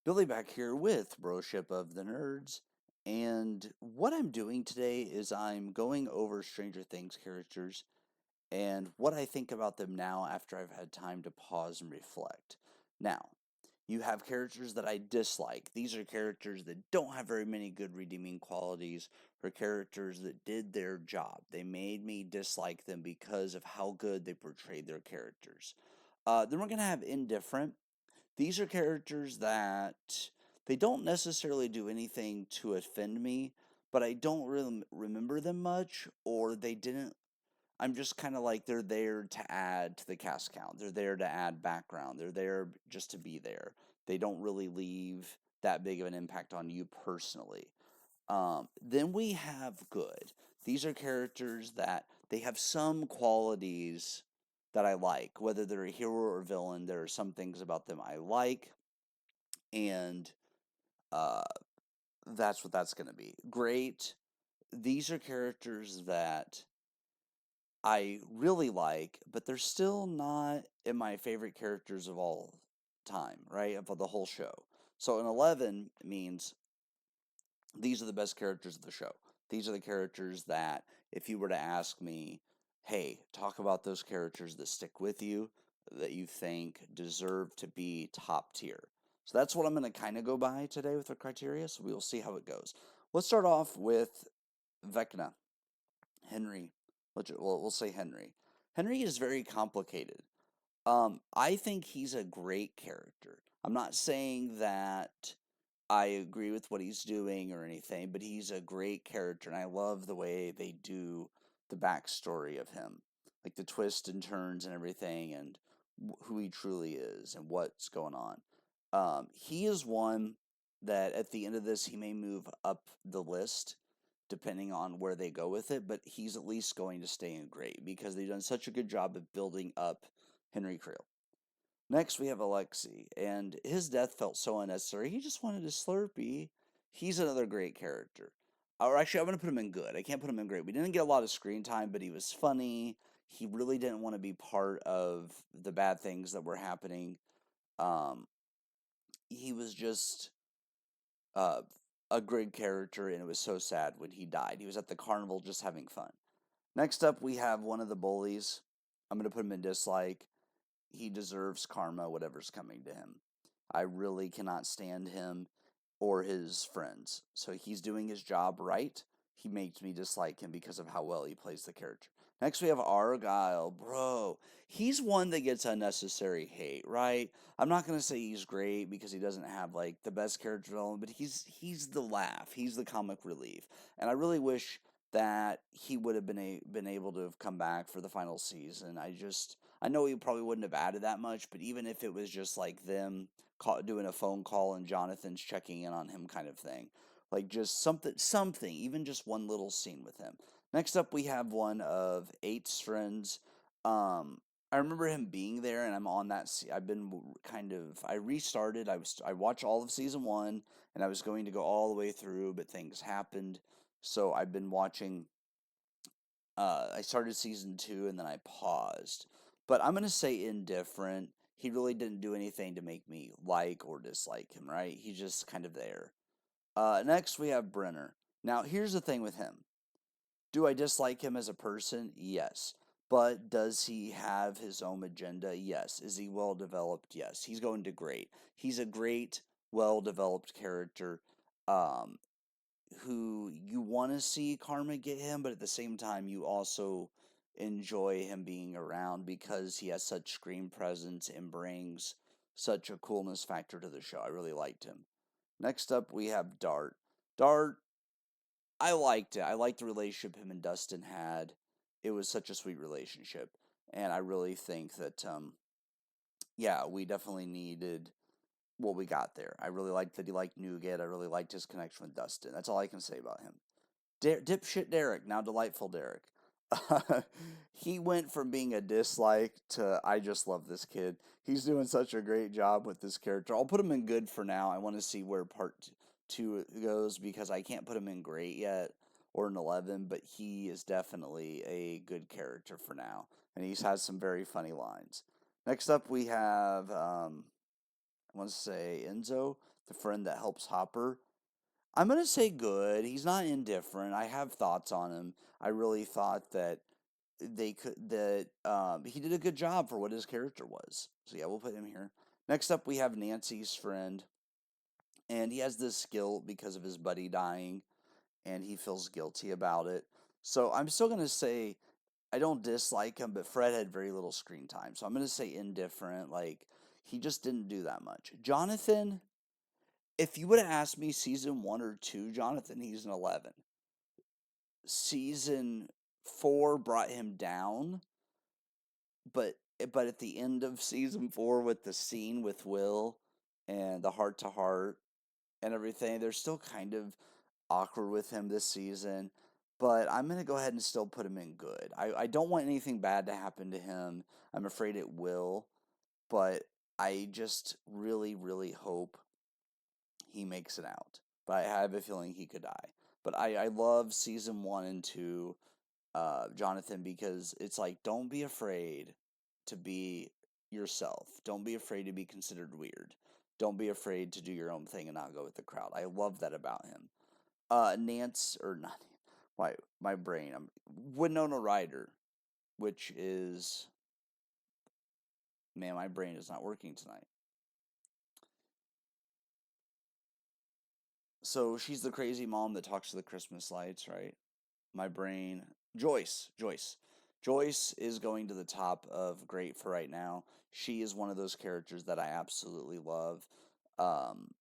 Billy back here with Broship of the Nerds. And what I'm doing today is I'm going over Stranger Things characters and what I think about them now after I've had time to pause and reflect. Now, you have characters that I dislike. These are characters that don't have very many good redeeming qualities, or characters that did their job. They made me dislike them because of how good they portrayed their characters. Then we're going to have indifferent. These are characters that they don't necessarily do anything to offend me, but I don't really remember them much, or they didn't. I'm just kind of like they're there to add to the cast count. They're there to add background. They're there just to be there. They don't really leave that big of an impact on you personally. Then we have good. These are characters that they have some qualities that I like, whether they're a hero or villain. There are some things about them I like, and uh, that's what that's going to be. Great. These are characters that I really like, but they're still not in my favorite characters of all time, right? Of the whole show. So an 11 means these are the best characters of the show. These are the characters that, if you were to ask me, hey, talk about those characters that stick with you, that you think deserve to be top tier. So that's what I'm going to kind of go by today with the criteria. So we will see how it goes. Let's start off with Vecna, Henry. We'll say Henry. Henry is very complicated. I think he's a great character. I'm not saying that I agree with what he's doing or anything, but he's a great character, and I love the way they do the backstory of him, like the twists and turns and everything, and who he truly is and what's going on. He is one that at the end of this, he may move up the list depending on where they go with it, but he's at least going to stay in great because they've done such a good job of building up Henry Creel. Next, we have Alexei, and his death felt so unnecessary. He just wanted a Slurpee. He's another great character. Or actually, I'm going to put him in good. I can't put him in great. We didn't get a lot of screen time, but he was funny. He really didn't want to be part of the bad things that were happening. Um, he was just uh, a great character, and it was so sad when he died. He was at the carnival just having fun. Next up, we have one of the bullies. I'm going to put him in dislike. He deserves karma, whatever's coming to him. I really cannot stand him or his friends. So he's doing his job right. He makes me dislike him because of how well he plays the character. Next, we have Argyle. Bro, he's one that gets unnecessary hate, right? I'm not going to say he's great because he doesn't have like the best character development, but he's the laugh. He's the comic relief. And I really wish that he would have been able to have come back for the final season. I know he probably wouldn't have added that much, but even if it was just like them doing a phone call and Jonathan's checking in on him kind of thing. Like just something, even just one little scene with him. Next up, we have one of Eight's friends. I remember him being there, and I'm on that. I've been kind of. I restarted. I watched all of season one, and I was going to go all the way through, but things happened. So I've been watching. I started season two, and then I paused. But I'm gonna say indifferent. He really didn't do anything to make me like or dislike him, right? He's just kind of there. Next, we have Brenner. Now, here's the thing with him. Do I dislike him as a person? Yes. But does he have his own agenda? Yes. Is he well developed? Yes. He's going to great. He's a great, well developed character um, who you want to see karma get him, but at the same time, you also enjoy him being around because he has such screen presence and brings such a coolness factor to the show. I really liked him. Next up, we have Dart. Dart, I liked it. I liked the relationship him and Dustin had. It was such a sweet relationship. And I really think that, yeah, we definitely needed what we got there. I really liked that he liked Nougat. I really liked his connection with Dustin. That's all I can say about him. Dipshit Derek, now delightful Derek. He went from being a dislike to I just love this kid. He's doing such a great job with this character. I'll put him in good for now. I want to see where two goes because I can't put him in great yet or an 11, but he is definitely a good character for now. And he's had some very funny lines. Next up, we have, I'm want to say Enzo, the friend that helps Hopper. I'm gonna say good. He's not indifferent. I have thoughts on him. I really thought that he did a good job for what his character was. So yeah, we'll put him here. Next up, we have Nancy's friend, and he has this guilt because of his buddy dying, and he feels guilty about it. So I'm still gonna say I don't dislike him, but Fred had very little screen time. So I'm gonna say indifferent. Like he just didn't do that much. Jonathan, if you would have asked me season 1 or 2, Jonathan, he's an 11. Season 4 brought him down, but at the end of season 4 with the scene with Will and the heart to heart and everything, they're still kind of awkward with him this season. But I'm gonna go ahead and still put him in good. I don't want anything bad to happen to him. I'm afraid it will, but I just really, really hope he makes it out. But I have a feeling he could die. But I love season 1 and 2, Jonathan, because it's like, don't be afraid to be yourself. Don't be afraid to be considered weird. Don't be afraid to do your own thing and not go with the crowd. I love that about him. Nance, or not, my brain, Winona Ryder, which is, man, my brain is not working tonight. So she's the crazy mom that talks to the Christmas lights, right? My brain. Joyce is going to the top of great for right now. She is one of those characters that I absolutely love. Um,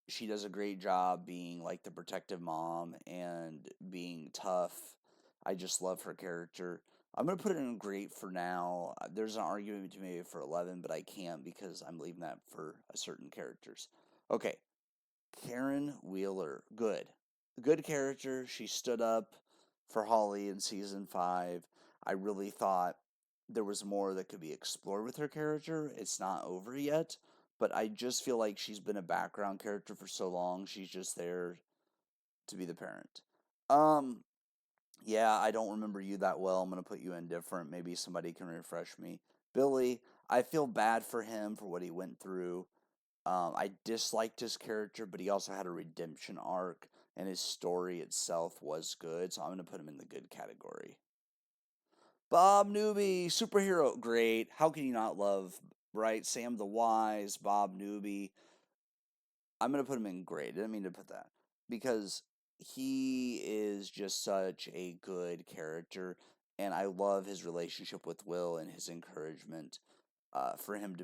she does a great job being like the protective mom and being tough. I just love her character. I'm gonna put it in great for now. There's an argument between maybe for 11, but I can't because I'm leaving that for certain characters. Okay, Karen Wheeler, good. Good character. She stood up for Holly in season 5. I really thought there was more that could be explored with her character. It's not over yet, but I just feel like she's been a background character for so long. She's just there to be the parent. Um, yeah, I don't remember you that well. I'm going to put you in different. Maybe somebody can refresh me. Billy, I feel bad for him for what he went through. I disliked his character, but he also had a redemption arc, and his story itself was good, so I'm going to put him in the good category. Bob Newby, superhero, great. How can you not love, right? Sam the Wise, Bob Newby. I'm going to put him in great. I didn't mean to put that because he is just such a good character, and I love his relationship with Will and his encouragement for him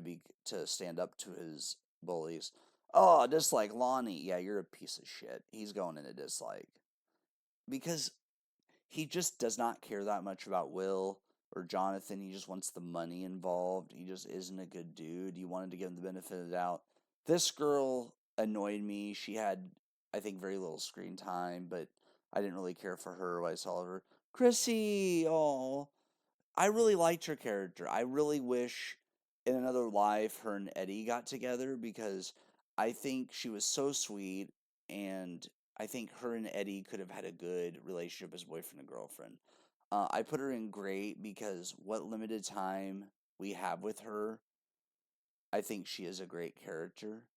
to stand up to his bullies. Oh, dislike Lonnie. Yeah, you're a piece of shit. He's going in a dislike because he just does not care that much about Will or Jonathan. He just wants the money involved. He just isn't a good dude. You wanted to give him the benefit of the doubt. This girl annoyed me. She had, I think, very little screen time, but I didn't really care for her when I saw her. Chrissy, oh, I really liked her character. I really wish in another life her and Eddie got together because I think she was so sweet, and I think her and Eddie could have had a good relationship as boyfriend and girlfriend. I put her in great because what limited time we have with her, I think she is a great character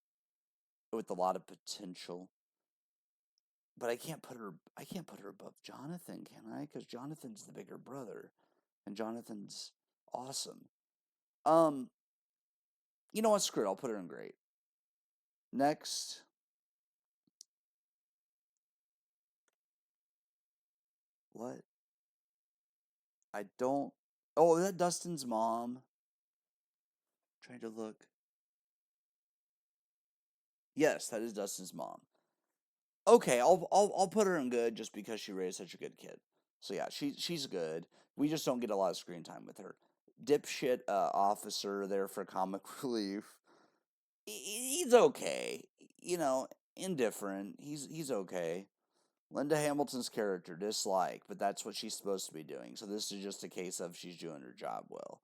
with a lot of potential. But I can't put her above Jonathan, can I? Because Jonathan's the bigger brother, and Jonathan's awesome. Um, you know what? Screw it. I'll put her in great. Next, what? I don't. Oh, is that Dustin's mom? Trying to look. Yes, that is Dustin's mom. Okay, I'll put her in good just because she raised such a good kid. So yeah, she's good. We just don't get a lot of screen time with her. Dipshit officer there for comic relief. He's okay. You know, indifferent. He's okay. Linda Hamilton's character, dislike, but that's what she's supposed to be doing. So this is just a case of she's doing her job well.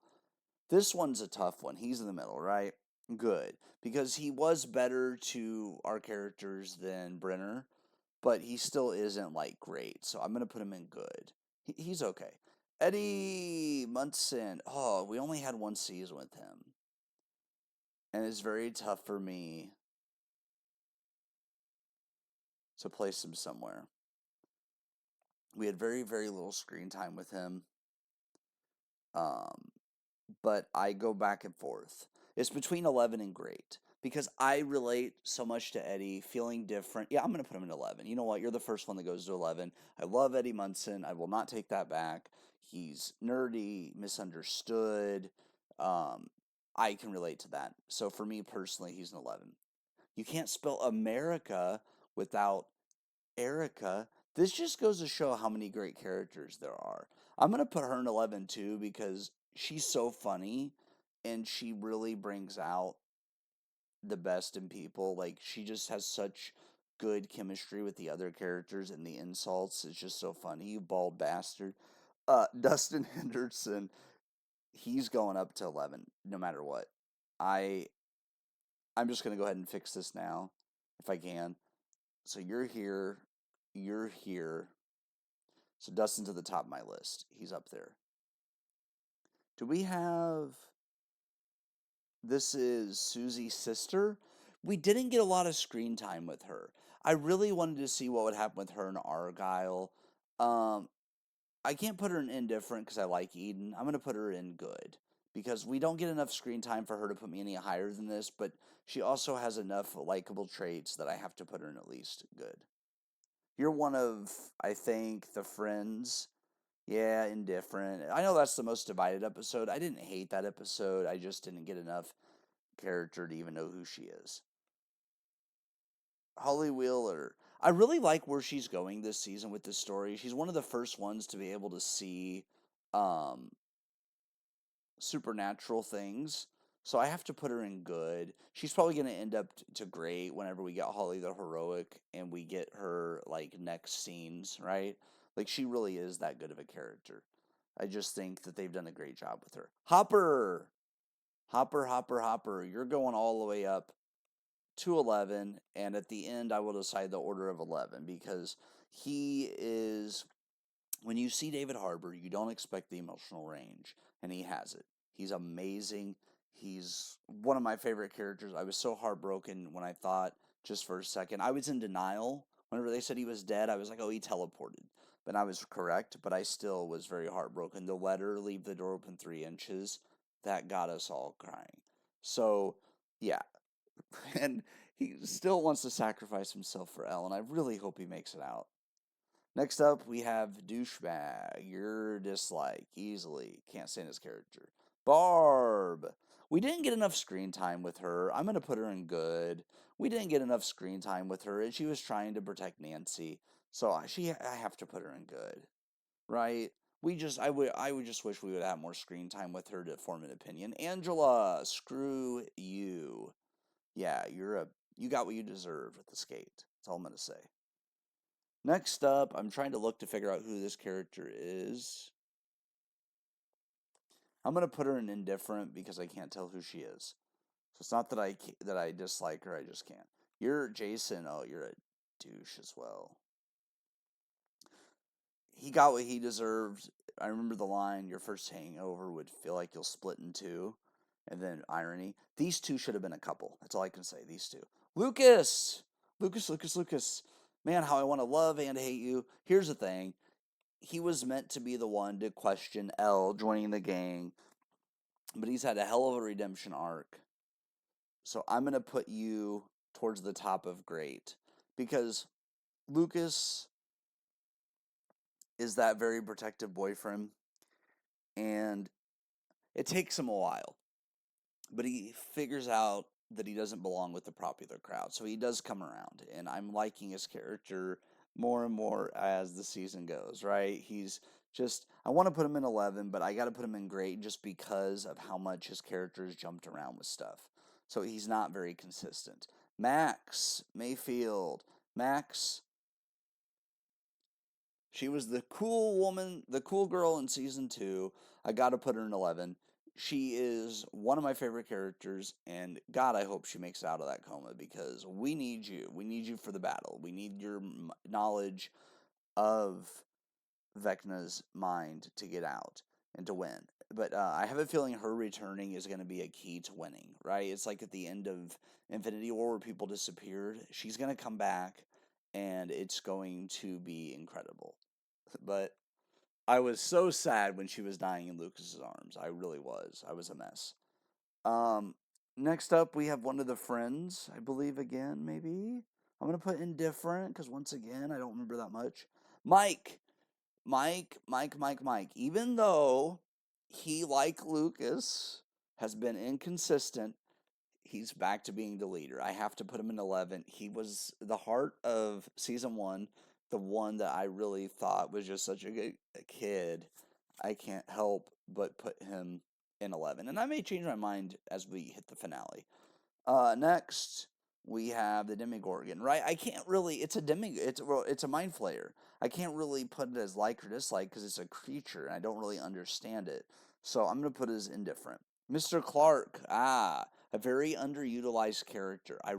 This one's a tough one. He's in the middle, right? Good. Because he was better to our characters than Brenner, but he still isn't like great. So I'm going to put him in good. He's okay. Eddie Munson. Oh, we only had one season with him. and it's very tough for me to place him somewhere. We had very, very little screen time with him, um, but I go back and forth. It's between 11 and great because I relate so much to Eddie, feeling different. Yeah, I'm going to put him in 11. You know what? You're the first one that goes to 11. I love Eddie Munson. I will not take that back. He's nerdy, misunderstood. Um, I can relate to that. So for me personally, he's an 11. You can't spell America without Erica. This just goes to show how many great characters there are. I'm going to put her in 11 too because she's so funny and she really brings out the best in people. Like, she just has such good chemistry with the other characters, and the insults is just so funny. You bald bastard. Dustin Henderson, he's going up to 11 no matter what. I I'm just going to go ahead and fix this now if I can. So you're here. So Dustin's at the top of my list. He's up there. Do we have? This is Susie's sister. We didn't get a lot of screen time with her. I really wanted to see what would happen with her and Argyle. Um, I can't put her in indifferent because I like Eden. I'm gonna put her in good because we don't get enough screen time for her to put me any higher than this. But she also has enough likable traits that I have to put her in at least good. You're one of, I think, the friends. Yeah, indifferent. I know that's the most divided episode. I didn't hate that episode. I just didn't get enough character to even know who she is. Holly Wheeler. I really like where she's going this season with this story. She's one of the first ones to be able to see um, supernatural things. So I have to put her in good. She's probably going to end up to great whenever we get Holly the Heroic and we get her like next scenes, right? Like, she really is that good of a character. I just think that they've done a great job with her. Hopper. Hopper, Hopper, Hopper. You're going all the way up to 11, and at the end, I will decide the order of 11 because he is. When you see David Harbour, you don't expect the emotional range, and he has it. He's amazing. He's one of my favorite characters. I was so heartbroken when I thought, just for a second, I was in denial. Whenever they said he was dead, I was like, oh, he teleported. But I was correct, but I still was very heartbroken. The letter, leave the door open 3 inches, that got us all crying. So, yeah, and he still wants to sacrifice himself for Elle, and I really hope he makes it out. Next up, we have Douchebag. Your dislike. Easily. Can't stand his character. Barb. We didn't get enough screen time with her. I'm going to put her in good. We didn't get enough screen time with her, and she was trying to protect Nancy. So I have to put her in good. Right? I would just wish we would have more screen time with her to form an opinion. Angela, screw you. Yeah, you got what you deserved with the skate. That's all I'm gonna say. Next up, I'm trying to look to figure out who this character is. I'm gonna put her in indifferent because I can't tell who she is. So it's not that I dislike her. I just can't. You're Jason. Oh, you're a douche as well. He got what he deserved. I remember the line, "Your first hangover would feel like you'll split in two," and then irony. These two should have been a couple. That's all I can say. These two. Lucas, Lucas. Man, how I want to love and hate you. Here's the thing. He was meant to be the one to question Elle joining the gang, but he's had a hell of a redemption arc. So I'm gonna put you towards the top of great because Lucas is that very protective boyfriend, and it takes him a while, but he figures out that he doesn't belong with the popular crowd. So he does come around, and I'm liking his character more and more as the season goes, right? He's just, I want to put him in 11, but I got to put him in great just because of how much his character has jumped around with stuff. So he's not very consistent. Max Mayfield. Max, she was the cool woman, the cool girl in season 2. I got to put her in 11. She is one of my favorite characters, and God, I hope she makes it out of that coma because we need you. We need you for the battle. We need your knowledge of Vecna's mind to get out and to win. but I have a feeling her returning is going to be a key to winning, right? It's like at the end of Infinity War where people disappeared. She's going to come back, and it's going to be incredible. But I was so sad when she was dying in Lucas's arms. I really was. I was a mess. Um, Next up, we have one of the friends, I believe, again, maybe. I'm going to put indifferent because, once again, I don't remember that much. Mike. Mike. Even though he, like Lucas, has been inconsistent, he's back to being the leader. I have to put him in 11. He was the heart of season one, the one that I really thought was just such a good kid. I can't help but put him in 11. And I may change my mind as we hit the finale. Next, we have the Demigorgon, right? I can't really. It's a mind flayer. I can't really put it as like or dislike because it's a creature and I don't really understand it. So I'm gonna put it as indifferent. Mr. Clark, a very underutilized character. I